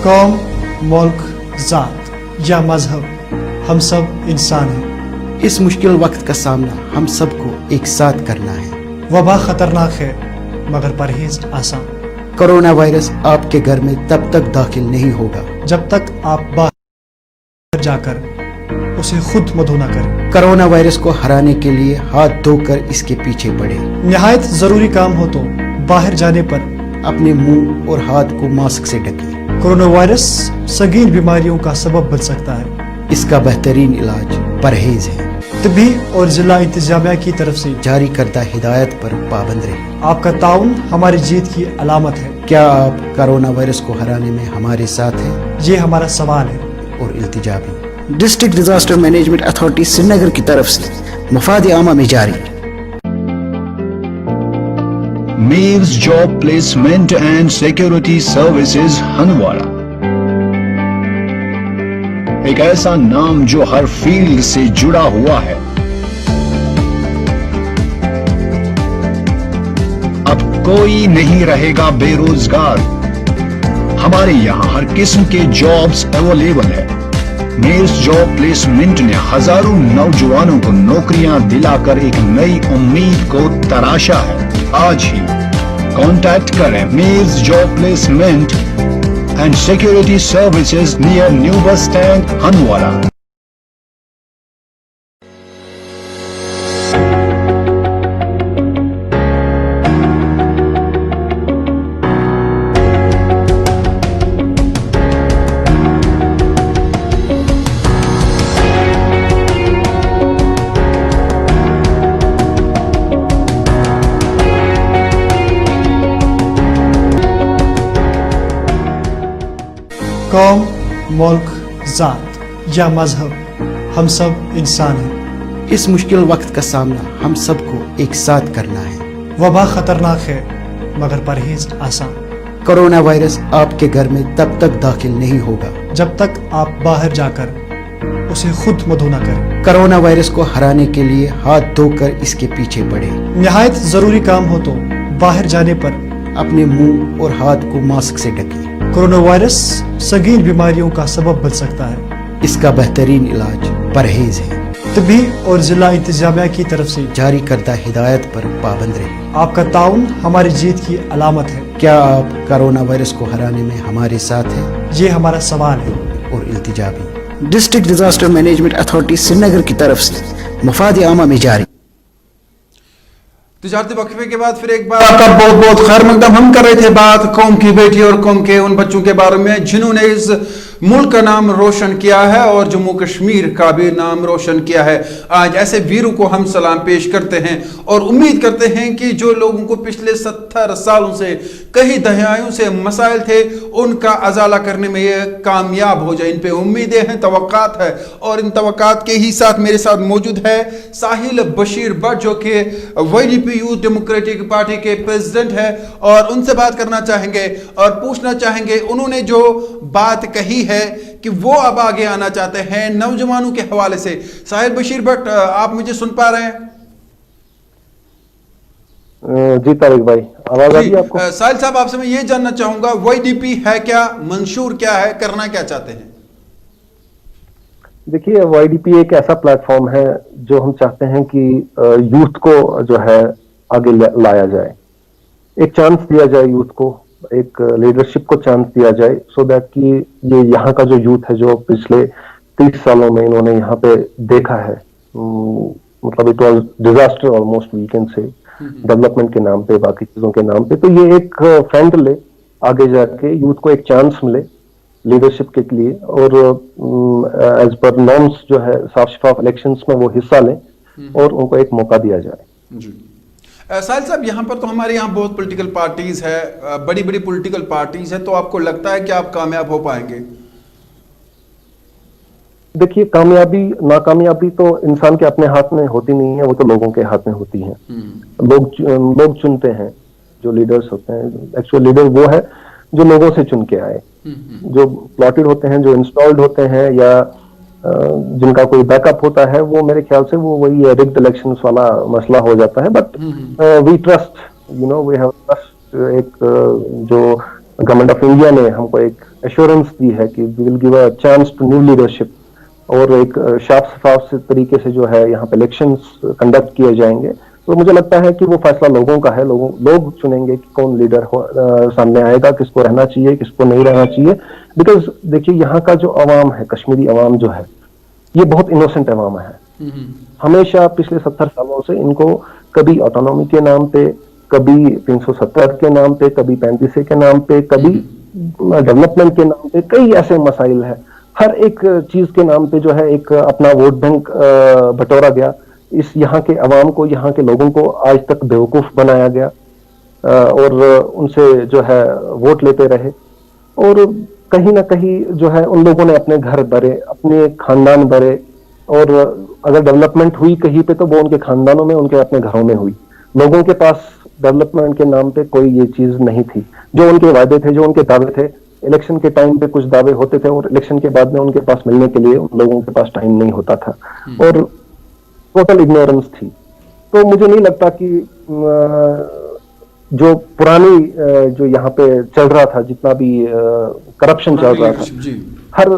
قوم, ملک, ذات یا مذہب, ہم سب انسان ہیں. اس مشکل وقت کا سامنا ہم سب کو ایک ساتھ کرنا ہے. وبا خطرناک ہے مگر پرہیز آسان. کرونا وائرس آپ کے گھر میں تب تک داخل نہیں ہوگا جب تک آپ باہر جا کر اسے خود مدعو نہ کریں. کرونا وائرس کو ہرانے کے لیے ہاتھ دھو کر اس کے پیچھے بڑھے. نہایت ضروری کام ہو تو باہر جانے پر اپنے منہ اور ہاتھ کو ماسک سے ڈھکیں. کرونا وائرس سنگین بیماریوں کا سبب بن سکتا ہے. اس کا بہترین علاج پرہیز ہے. طبی اور ضلع انتظامیہ کی طرف سے جاری کردہ ہدایت پر پابند رہیں. آپ کا تعاون ہماری جیت کی علامت ہے. کیا آپ کرونا وائرس کو ہرانے میں ہمارے ساتھ ہیں؟ یہ ہمارا سوال ہے اور التجا بھی. District disaster management authority Srinagar کی طرف سے مفاد عامہ میں جاری. Mir's job placement and security services Handwara, ایک ایسا نام جو ہر فیلڈ سے جڑا ہوا ہے. اب کوئی نہیں رہے گا بے روزگار. ہمارے یہاں ہر قسم کے جابز اویلیبل ہے. میرز جاب پلیسمنٹ نے ہزاروں نوجوانوں کو نوکریاں دلا کر ایک نئی امید کو تراشا ہے. آج ہی कांटेक्ट करें Mayers job placement and security services near new bus stand Handwara. कौम, मुल्क, ज़ात या मजहब, हम सब इंसान हैं। इस मुश्किल वक्त का सामना हम सबको एक साथ करना है। वबा ख़तरनाक है मगर परहेज आसान। कोरोना वायरस आपके घर में तब तक दाखिल नहीं होगा जब तक आप बाहर जाकर उसे खुद मधु न करें। कोरोना वायरस को हराने के लिए हाथ धोकर इसके पीछे बढ़े। निहायत ज़रूरी काम हो तो बाहर जाने पर अपने मुंह और हाथ को मास्क से ढकें। कोरोना वायरस संगीन बीमारियों का सबब बन सकता है। इसका बेहतरीन इलाज परहेज है। तभी और जिला इंतजामिया की तरफ से जारी करदा हिदायत पर पाबंद रहे। आपका ताउन हमारी जीत की अलामत है। क्या आप कोरोना वायरस को हराने में हमारे साथ हैं? ये हमारा सवाल है। और इल्तिजा भी। District disaster management authority Srinagar की तरफ से मफाद आमा में जारी। तिजारती वक्फे के बाद फिर एक बार आपका बहुत बहुत खैर मकदम। हम कर रहे थे बात कौम की बेटी और कौम के उन बच्चों के बारे में जिन्होंने इस मुल्क का नाम रोशन किया है और जम्मू कश्मीर का भी नाम रोशन किया है। आज ऐसे वीरों को हम सलाम पेश करते हैं और उम्मीद करते हैं कि जो लोगों को पिछले 70 सालों से कई दहाइयों से मसाइल थे उनका अजाला करने में ये कामयाब हो जाए। इन पे उम्मीदें हैं, तवक्कात है और इन तवक्कात के ही साथ मेरे साथ मौजूद है साहिल बशीर भट्ट जो कि YDP यूथ डेमोक्रेटिक पार्टी के प्रेसिडेंट है और उनसे बात करना चाहेंगे और पूछना चाहेंगे उन्होंने जो बात कही है कि वो अब आगे आना चाहते हैं नौजवानों के हवाले से। साहिल बशीर भट्ट, आप मुझे सुन पा रहे हैं? जी तारिक भाई, आवाज आ रही है आपको? साहिल साहब, आपसे मैं ये जानना चाहूंगा YDP है क्या, मंशूर क्या है, करना क्या चाहते हैं? देखिए, YDP एक ऐसा प्लेटफॉर्म है जो हम चाहते हैं कि यूथ को जो है आगे लाया जाए, एक चांस दिया जाए यूथ को, एक लीडरशिप को चांस दिया जाए सो दैट कि ये यहाँ का जो यूथ है जो पिछले 30 सालों में इन्होंने यहाँ पे देखा है, मतलब it was disaster almost we can say, development के नाम पे, बाकी चीजों के नाम पे, तो ये एक फ्रंट ले आगे जाके यूथ को एक चांस मिले लीडरशिप के लिए और एज पर नॉर्म्स जो है साफ शफाफ इलेक्शंस में वो हिस्सा लें और उनको एक मौका दिया जाए। जी साहिल साहब, यहाँ पर तो हमारे यहाँ बहुत पॉलिटिकल पार्टीज है, बड़ी बड़ी पॉलिटिकल पार्टीज है, तो आपको लगता है कि आप कामयाब हो पाएंगे? देखिए, कामयाबी नाकामयाबी तो इंसान के अपने हाथ में होती नहीं है, वो तो लोगों के हाथ में होती है। लोग चुनते हैं जो लीडर्स होते हैं। एक्चुअल लीडर वो है जो लोगों से चुन के आए, जो प्लॉटेड होते हैं, जो इंस्टॉल्ड होते हैं या जिनका कोई बैकअप होता है, वो मेरे ख्याल से वो वही रिग्ड इलेक्शंस वाला मसला हो जाता है। But we trust, you know, we have trust. एक जो गवर्नमेंट ऑफ इंडिया ने हमको एक एश्योरेंस दी है कि we will give a chance to new leadership और एक साफ शफाफ तरीके से जो है यहाँ पे इलेक्शंस कंडक्ट किए जाएंगे। तो मुझे लगता है कि वो फैसला लोगों का है, लोग चुनेंगे कि कौन लीडर सामने आएगा, किसको रहना चाहिए, किसको नहीं रहना चाहिए। बिकॉज देखिए, यहाँ का जो अवाम है, कश्मीरी अवाम जो है, ये बहुत इनोसेंट अवाम है। हमेशा पिछले 70 सालों से इनको कभी ऑटोनॉमी के नाम पे, कभी 370 के नाम पे, कभी 35 के नाम पे, कभी डेवलपमेंट के नाम पे, कई ऐसे मसाइल है। हर एक चीज के नाम पे जो है एक अपना वोट बैंक बटोरा गया। इस यहाँ के अवाम को, यहाँ के लोगों को आज तक बेवकूफ बनाया गया और उनसे जो है वोट लेते रहे और कहीं ना कहीं जो है उन लोगों ने अपने घर भरे, अपने खानदान भरे और अगर डेवलपमेंट हुई कहीं पे तो वो उनके खानदानों में, उनके अपने घरों में हुई। लोगों के पास डेवलपमेंट के नाम पे कोई ये चीज नहीं थी। जो उनके वादे थे, जो उनके दावे थे, इलेक्शन के टाइम पे कुछ दावे होते थे और इलेक्शन के बाद में उनके पास मिलने के लिए उन लोगों के पास टाइम नहीं होता था और टोटल इग्नोरेंस थी। तो मुझे नहीं लगता कि जो पुरानी जो यहाँ पे चल रहा था, जितना भी करप्शन चल रहा था, हर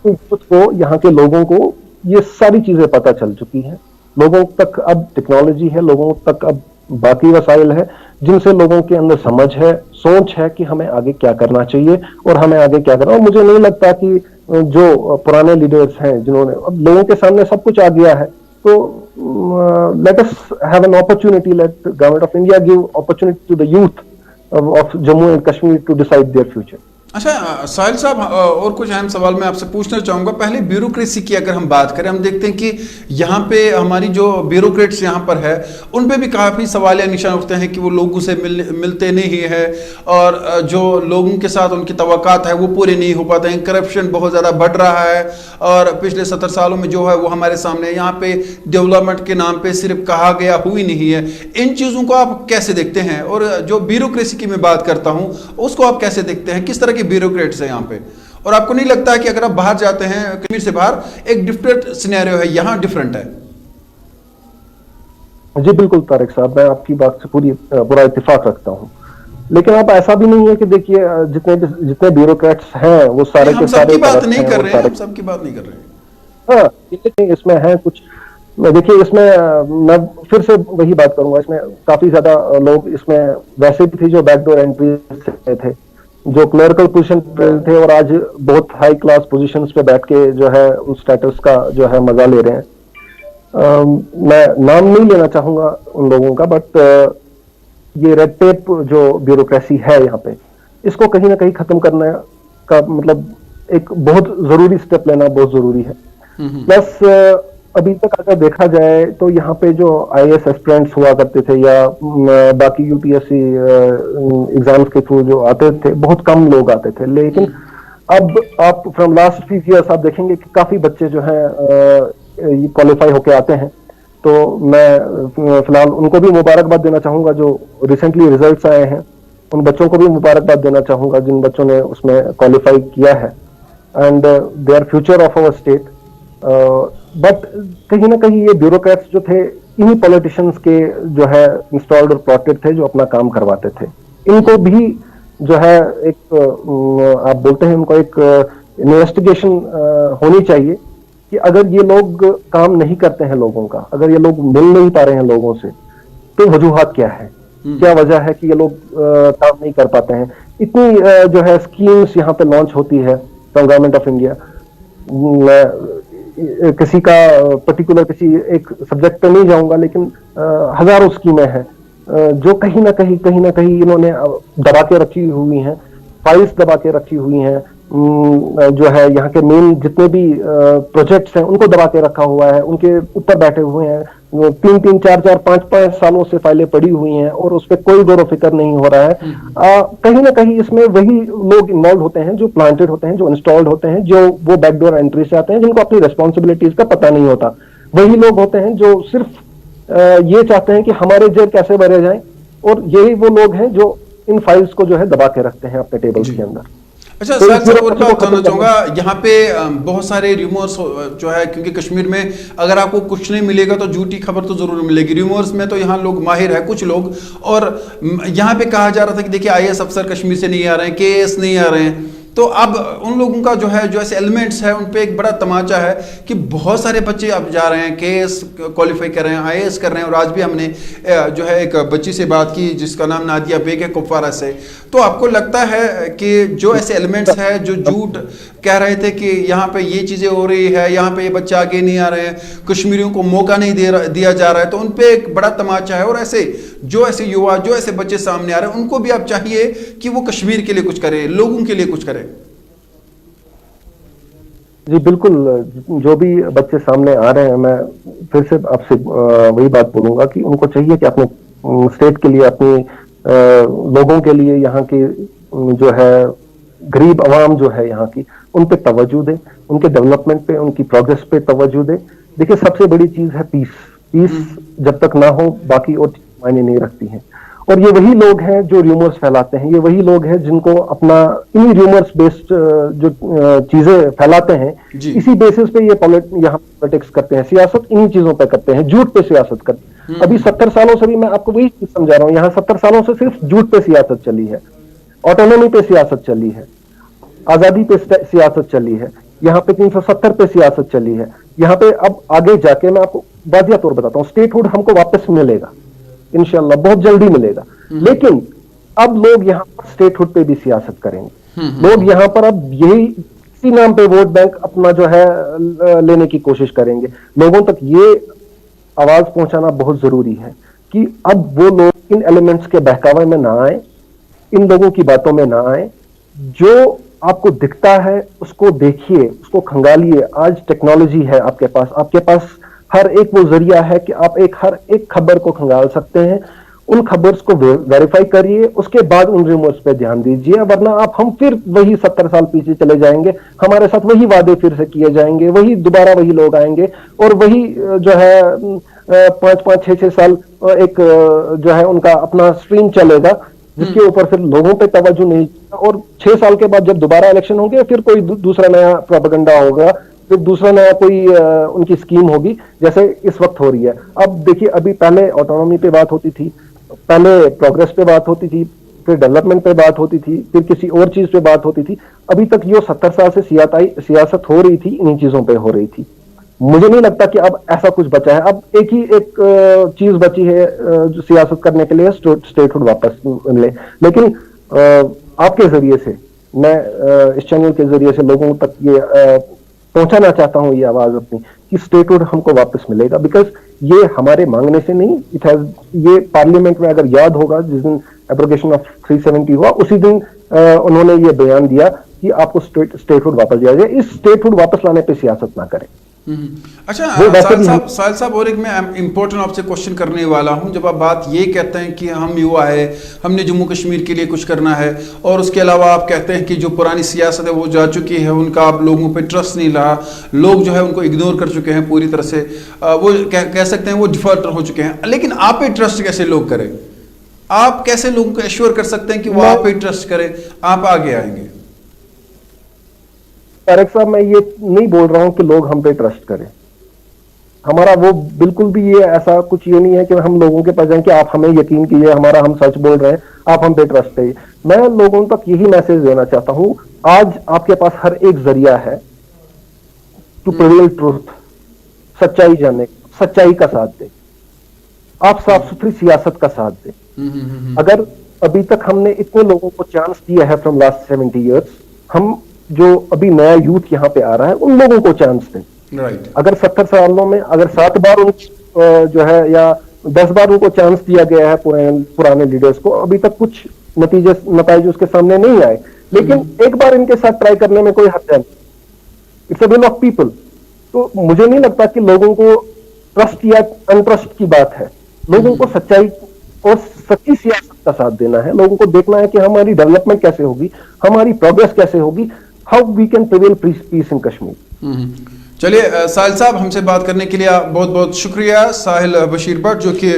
यूथ को, यहाँ के लोगों को ये सारी चीजें पता चल चुकी हैं। लोगों तक अब टेक्नोलॉजी है, लोगों तक अब बाकी वसाइल है जिनसे लोगों के अंदर समझ है, सोच है कि हमें आगे क्या करना चाहिए और हमें आगे क्या करना। और मुझे नहीं लगता कि जो पुराने लीडर्स हैं जिन्होंने, अब लोगों के सामने सब कुछ आ गया है, तो let us have an opportunity, let government of India give opportunity to the youth of Jammu and Kashmir to decide their future. अच्छा साहिल साहब, और कुछ अहम सवाल मैं आपसे पूछना चाहूँगा। पहले ब्यूरोक्रेसी की अगर हम बात करें, हम देखते हैं कि यहाँ पे हमारी जो ब्यूरोक्रेट्स यहाँ पर है उन पे भी काफ़ी सवालिया निशान उठते हैं कि वो लोगों से मिलते नहीं है, और जो लोगों के साथ उनकी तवक्कात है वो पूरे नहीं हो पाते हैं। करप्शन बहुत ज़्यादा बढ़ रहा है, और पिछले 70 सालों में जो है वो हमारे सामने यहाँ पे डेवलपमेंट के नाम पे सिर्फ कहा गया हुई नहीं है। इन चीज़ों को आप कैसे देखते हैं? और जो ब्यूरोक्रेसी की मैं बात करता हूँ उसको आप कैसे देखते हैं? किस तरह के ब्यूरोक्रेट्स हैं यहाँ पे? और आपको नहीं लगता है कि अगर आप बाहर जाते हैं, कश्मीर से बाहर एक डिफरेंट सिनेरियो है, यहाँ डिफरेंट है? जी बिल्कुल तारिक साहब, मैं आपकी बात से पूरा इत्तेफाक रखता हूँ, लेकिन अब ऐसा भी नहीं है कि देखिए जितने ब्यूरोक्रेट्स हैं वो सारे के सारे सबकी बात नहीं कर रहे हैं, हम सबकी बात नहीं कर रहे हैं। हाँ, इसमें है कुछ, देखिए इसमें मैं फिर से वही बात करूंगा, इसमें काफी ज्यादा लोग इसमें वैसे भी थे जो बैकडोर एंट्री से थे, जो क्लर्कल पोजीशन पे थे और आज बहुत हाई क्लास पोजीशंस पे बैठ के जो है उस स्टेटस का जो है मजा ले रहे हैं। मैं नाम नहीं लेना चाहूंगा उन लोगों का, बट ये रेड टेप जो ब्यूरोक्रेसी है यहाँ पे, इसको कहीं ना कहीं खत्म करने का मतलब एक बहुत जरूरी स्टेप लेना बहुत जरूरी है। प्लस अभी तक अगर देखा जाए तो यहाँ पे जो आईएएस एस्पिरेंट्स हुआ करते थे या बाकी यूपीएससी एग्जाम्स के थ्रू जो आते थे, बहुत कम लोग आते थे, लेकिन अब आप फ्रॉम लास्ट फ्यू इयर्स आप देखेंगे कि काफी बच्चे जो हैं क्वालिफाई होके आते हैं। तो मैं फिलहाल उनको भी मुबारकबाद देना चाहूंगा जो रिसेंटली रिजल्ट्स आए हैं, उन बच्चों को भी मुबारकबाद देना चाहूंगा जिन बच्चों ने उसमें क्वालिफाई किया है, and they are future of our state. But कहीं ना कहीं ये ब्यूरोक्रेट्स जो थे इन्हीं पॉलिटिशियंस के जो है इंस्टॉल्ड और प्लॉटेड थे जो अपना काम करवाते थे। इनको भी जो है एक आप बोलते हैं उनको एक इन्वेस्टिगेशन होनी चाहिए कि अगर ये लोग काम नहीं करते हैं लोगों का, अगर ये लोग मिल नहीं पा रहे हैं लोगों से, तो वजूहात क्या है, क्या वजह है कि ये लोग काम नहीं कर पाते हैं। इतनी जो है स्कीम्स यहाँ पे लॉन्च होती है फ्रॉम गवर्नमेंट ऑफ इंडिया, किसी का पर्टिकुलर किसी एक सब्जेक्ट पे नहीं जाऊंगा, लेकिन हजारों स्कीमें हैं जो कहीं ना कहीं इन्होंने दबा के रखी हुई हैं, फाइल्स दबा के रखी हुई हैं, जो है यहाँ के मेन जितने भी प्रोजेक्ट्स हैं उनको दबा के रखा हुआ है, उनके ऊपर बैठे हुए हैं। 3-3, 4-4, 5-5 सालों से फाइलें पड़ी हुई हैं और उस पर कोई गौर फिक्र नहीं हो रहा है। कहीं ना कहीं इसमें वही लोग इन्वॉल्व होते हैं जो प्लांटेड होते हैं, जो इंस्टॉल्ड होते हैं, जो वो बैकडोर एंट्री से आते हैं, जिनको अपनी रेस्पॉन्सिबिलिटीज का पता नहीं होता। वही लोग होते हैं जो सिर्फ ये चाहते हैं कि हमारे जेब कैसे भरे जाएं, और यही वो लोग हैं जो इन फाइल्स को जो है दबा के रखते हैं अपने टेबल्स के अंदर। अच्छा सर, और बात जानना चाहूँगा, यहाँ पे बहुत सारे र्यूमर्स जो है, क्योंकि कश्मीर में अगर आपको कुछ नहीं मिलेगा तो झूठी खबर तो जरूर मिलेगी। र्यूमर्स में तो यहाँ लोग माहिर है कुछ लोग, और यहाँ पे कहा जा रहा था कि देखिए आईएएस अफसर कश्मीर से नहीं आ रहे हैं, केएस नहीं आ रहे हैं। तो अब उन लोगों का जो है जो ऐसे एलिमेंट्स है उन पे एक बड़ा तमाचा है कि बहुत सारे बच्चे अब जा रहे हैं, केएस क्वालिफाई कर रहे हैं, आईएएस कर रहे हैं। और आज भी हमने जो है एक बच्ची से बात की जिसका नाम नादिया बेग है, कुपवारा से। तो आपको लगता है कि जो ऐसे एलिमेंट्स है जो झूठ कह रहे थे कि यहाँ पे ये चीज़ें हो रही है, यहाँ पे ये बच्चे आगे नहीं आ रहे हैं, कश्मीरियों को मौका नहीं दिया जा रहा है, तो उन पे एक बड़ा तमाचा है। और ऐसे युवा जो ऐसे बच्चे सामने आ रहे हैं उनको भी आप चाहिए कि वो कश्मीर के लिए कुछ करे, लोगों के लिए कुछ करे। जी बिल्कुल, जो भी बच्चे सामने आ रहे हैं, मैं फिर से आपसे वही बात बोलूंगा कि उनको चाहिए कि अपने स्टेट के लिए, अपने लोगों के लिए, यहाँ के जो है गरीब आवाम जो है यहाँ की, उन पे तवज्जो दे, उनके डेवलपमेंट पे, उनकी प्रोग्रेस पे तवज्जो दे। देखिए सबसे बड़ी चीज है पीस जब तक ना हो बाकी और मायने नहीं रखती हैं। और ये वही लोग हैं जो र्यूमर्स फैलाते हैं, ये वही लोग हैं जिनको अपना इन्हीं र्यूमर्स बेस्ड जो चीजें फैलाते हैं, इसी बेसिस पे ये यहाँ पॉलिटिक्स करते हैं, सियासत इन्हीं चीजों पे करते हैं, झूठ पे सियासत करते हैं। अभी 70 सालों से भी मैं आपको वही चीज समझा रहा हूँ, यहाँ 70 सालों से सिर्फ झूठ पे सियासत चली है, ऑटोनॉमी पे सियासत चली है, आजादी पे सियासत चली है, यहाँ पे 370 पे सियासत चली है। यहाँ पे अब आगे जाके मैं आपको वादिया तौर बताता हूँ, स्टेटहुड हमको वापस मिलेगा इंशाल्लाह बहुत जल्दी मिलेगा। लेकिन अब लोग यहाँ पर स्टेटहुड पे भी सियासत करेंगे। लोग यहाँ पर अब यही इसी नाम पे वोट बैंक अपना जो है लेने की कोशिश करेंगे। लोगों तक ये आवाज पहुंचाना बहुत जरूरी है कि अब वो लोग इन एलिमेंट्स के बहकावे में ना आए, इन लोगों की बातों में ना आए। जो आपको दिखता है उसको देखिए, उसको खंगालिए। आज टेक्नोलॉजी है आपके पास हर एक वो जरिया है कि आप हर एक खबर को खंगाल सकते हैं। उन खबर्स को वेरीफाई करिए, उसके बाद उन रिमोट्स पे ध्यान दीजिए, वरना हम फिर वही 70 साल पीछे चले जाएंगे। हमारे साथ वही वादे फिर से किए जाएंगे, दोबारा वही लोग आएंगे और वही जो है 5-5, 6-6 साल एक जो है उनका अपना स्ट्रीम चलेगा, जिसके ऊपर फिर लोगों पे तवज्जो नहीं। और 6 साल के बाद जब दोबारा इलेक्शन होंगे फिर कोई दूसरा नया प्रोपेगेंडा होगा, फिर दूसरा नया कोई उनकी स्कीम होगी, जैसे इस वक्त हो रही है। अब देखिए, अभी पहले ऑटोनॉमी पे बात होती थी, पहले प्रोग्रेस पे बात होती थी, फिर डेवलपमेंट पे बात होती थी, फिर किसी और चीज पे बात होती थी। अभी तक ये 70 साल से सियासत हो रही थी, इन्हीं चीजों पे हो रही थी। मुझे नहीं लगता कि अब ऐसा कुछ बचा है। अब एक चीज बची है जो सियासत करने के लिए, स्टेटहुड वापस मिले। लेकिन आपके जरिए से, मैं इस चैनल के जरिए से लोगों तक ये पहुंचाना चाहता हूं ये आवाज अपनी कि स्टेटहुड हमको वापस मिलेगा। बिकॉज ये हमारे मांगने से नहीं, ये पार्लियामेंट में अगर याद होगा जिस दिन एब्रोगेशन ऑफ 370 हुआ, उसी दिन उन्होंने ये बयान दिया कि आपको स्टेटहुड वापस दिया जाए। इस स्टेटहुड वापस लाने पे सियासत ना करें। अच्छा साहिल साहब, और एक मैं इम्पोर्टेंट आपसे क्वेश्चन करने वाला हूं। जब आप बात ये कहते हैं कि हम युवा है, हमने जम्मू कश्मीर के लिए कुछ करना है, और उसके अलावा आप कहते हैं कि जो पुरानी सियासत है वो जा चुकी है, उनका आप लोगों पे ट्रस्ट नहीं रहा, लोग जो है उनको इग्नोर कर चुके हैं पूरी तरह से, वो कह सकते हैं वो डिफॉल्ट हो चुके हैं। लेकिन आप पे ट्रस्ट कैसे लोग करें? आप कैसे लोगों को एश्योर कर सकते हैं कि वो आप पे ट्रस्ट करें, आप आगे आएंगे? तारिक साहब, मैं ये नहीं बोल रहा हूं कि लोग हम पे ट्रस्ट करें। हमारा वो बिल्कुल भी ये ऐसा कुछ ये नहीं है कि हम लोगों के पास जाएं कि आप हमें यकीन कीजिए, हम सच बोल रहे हैं, आप हम पे ट्रस्ट करिए। मैं लोगों तक यही मैसेज देना चाहता हूं, आज आपके पास हर एक जरिया है टू प्रिवेल ट्रूथ, सच्चाई जानने, सच्चाई का साथ दे, आप साफ सुथरी सियासत का साथ दे। अगर अभी तक हमने इतने लोगों को चांस दिया है फ्रॉम लास्ट 70 ईयर्स, हम जो अभी नया यूथ यहाँ पे आ रहा है उन लोगों को चांस दें। अगर 70 सालों में अगर 7 बार जो है या 10 बार उनको चांस दिया गया है पुराने लीडर्स को, अभी तक कुछ नतीजे उसके सामने नहीं आए। लेकिन एक बार इनके साथ ट्राई करने में कोई हर्ज नहीं। It's a will of people. तो मुझे नहीं लगता कि लोगों को ट्रस्ट या अनट्रस्ट की बात है। लोगों को सच्चाई और सच्ची सियासत का साथ देना है। लोगों को देखना है कि हमारी डेवलपमेंट कैसे होगी, हमारी प्रोग्रेस कैसे होगी, how we can prevail peace in Kashmir. चलिए साहिल साहब, हमसे बात करने के लिए बहुत बहुत शुक्रिया। साहिल बशीर भट्ट जो कि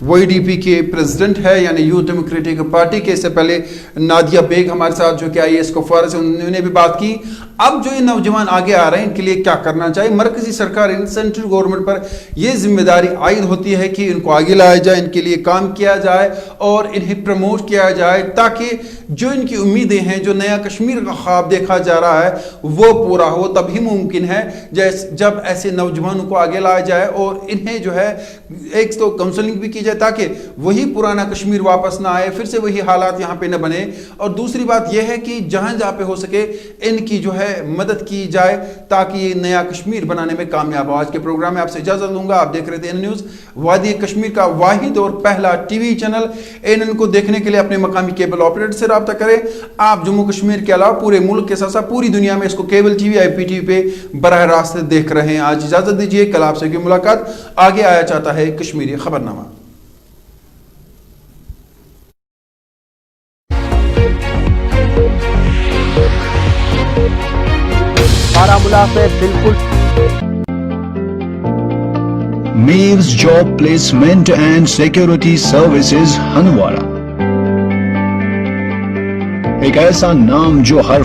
YDP के प्रेसिडेंट है, यानी यूथ डेमोक्रेटिक पार्टी के। इससे पहले नादिया बेग हमारे साथ जो कि IAS कुपवारा से, उन्होंने भी बात की। अब जो ये नौजवान आगे आ रहे हैं इनके लिए क्या करना चाहिए? मरकजी सरकार, सेंट्रल गवर्नमेंट पर यह जिम्मेदारी आयद होती है कि इनको आगे लाया जाए, इनके लिए काम किया जाए और इन्हें प्रमोट किया जाए, ताकि जो इनकी उम्मीदें हैं, जो नया कश्मीर का ख्वाब देखा जा रहा है वो पूरा हो। तभी मुमकिन है जब ऐसे नौजवानों को आगे लाया जाए और इन्हें जो है एक तो काउंसलिंग भी की जाए, ताकि वही पुराना कश्मीर वापस ना आए, फिर से वही हालात यहाँ पे न बने। और दूसरी बात यह है कि जहाँ जहाँ पे हो सके इनकी जो है मदद की जाए, ताकि ये नया कश्मीर बनाने में कामयाब हो। आज के प्रोग्राम में आपसे इजाजत लूंगा। आप देख रहे थे ANN न्यूज़, वादी कश्मीर का वाहिद और पहला TV चैनल। ANN को देखने के लिए अपने मकामी केबल ऑपरेटर से राब्ता करें। आप जम्मू कश्मीर के अलावा पूरे मुल्क के साथ साथ पूरी दुनिया में इसको केबल TV, IPTV पे बराह रास्त देख रहे हैं। आज इजाजत दीजिए, कल आपसे की मुलाकात। आगे आया चाहता है कश्मीरी खबरनामा। बारामूला से बिल्कुल Mir's job placement and security services Handwara, एक ऐसा नाम जो हर